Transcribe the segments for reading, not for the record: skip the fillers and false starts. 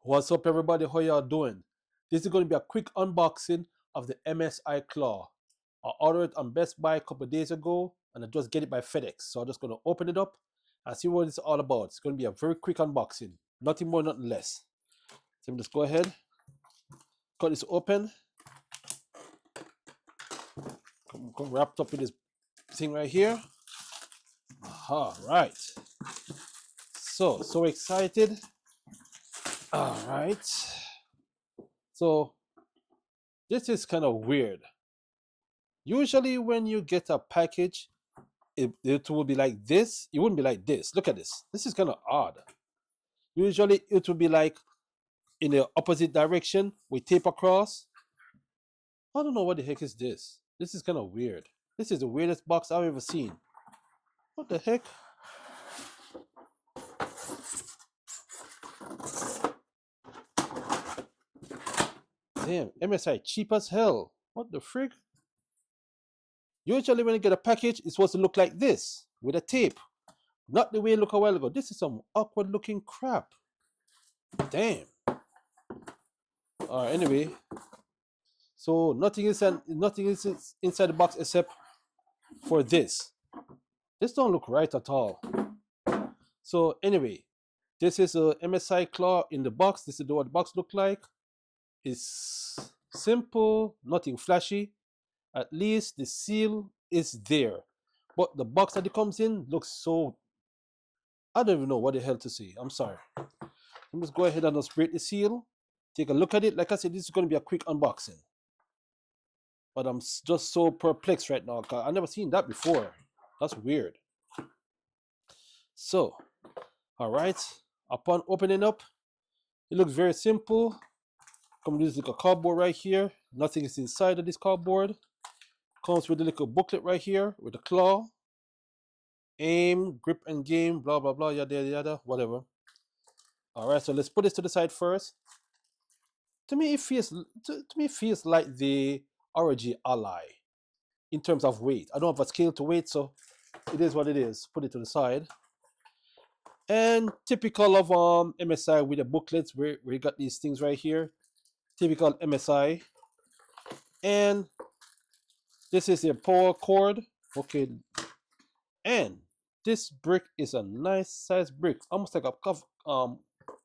What's up, everybody? How y'all doing? This is going to be a quick unboxing of the MSI Claw. I ordered it on Best Buy a couple of days ago, and I just get it by FedEx. So I'm just going to open it up and see what it's all about. It's going to be a very quick unboxing, nothing more, nothing less. So I'm just go ahead, cut this open, come wrapped up in this thing right here. All right. So excited. All right. So this is kind of weird. Usually when you get a package, it will be like this. It wouldn't be like this. Look at this. This is kind of odd. Usually it would be like in the opposite direction with tape across. I don't know what the heck is this. This is kind of weird. This is the weirdest box I've ever seen. What the heck? Damn, MSI cheap as hell. What the frick? Usually when you get a package, it's supposed to look like this with a tape. Not the way it looked a while ago. This is some awkward looking crap. Damn. Alright, anyway. So nothing is inside the box except for this. This don't look right at all. So anyway, this is a MSI Claw in the box. This is what the box look like. It's simple, nothing flashy. At least the seal is there. But the box that it comes in looks so... I don't even know what the hell to say. I'm sorry. Let's go ahead and just break the seal. Take a look at it. Like I said, this is going to be a quick unboxing. But I'm just so perplexed right now because I've never seen that before. That's weird. So, all right. Upon opening up, it looks very simple. Come with this little cardboard right here. Nothing is inside of this cardboard. Comes with a little booklet right here with the claw. Aim, grip, and game, blah, blah, blah, yada, yada, yada, whatever. All right, so let's put this to the side first. To me, it feels like the ROG Ally in terms of weight. I don't have a scale to weight, so it is what it is. Put it to the side. And typical of MSI with the booklets, where you got these things right here. Typical MSI. And this is a power cord. Okay. And this brick is a nice size brick, almost like a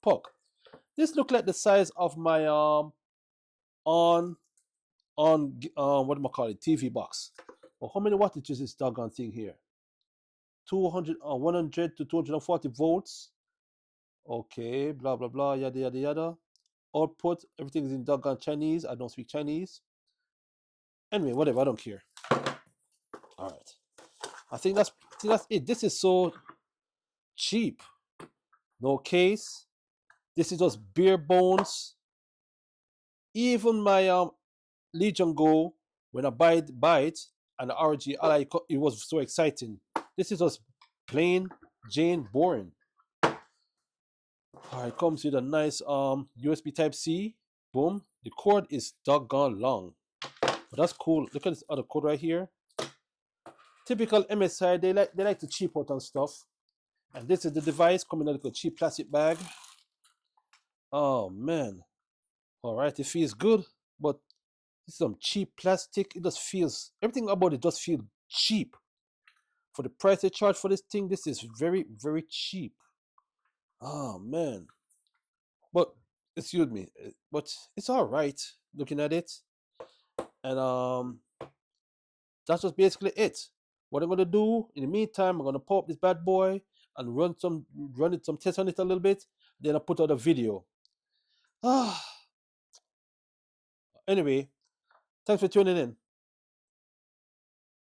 puck. This look like the size of my what do I call it, TV box. Well, how many wattage is this doggone thing here? 100 to 240 volts. Okay, blah blah blah, yada yada yada. Output, everything is in doggone Chinese. I don't speak Chinese. Anyway, whatever, I don't care. All right, I think that's it. This is so cheap. No case. This is just bare bones. Even my Legion Go, when I buy it and the ROG Ally, it was so exciting. This is just plain Jane boring. It comes with a nice USB Type C. Boom. The cord is doggone long, but that's cool. Look at this other cord right here. Typical MSI, they like to cheap out on stuff. And this is the device coming in a little cheap plastic bag. Oh man. Alright, it feels good, but it's some cheap plastic. It just feels, everything about it just feels cheap. For the price they charge for this thing, this is very, very cheap. Oh man. But excuse me, but it's alright looking at it. And that's just basically it. What I'm gonna do in the meantime, I'm gonna pop this bad boy and run some tests on it a little bit. Then I'll put out a video. Anyway, thanks for tuning in.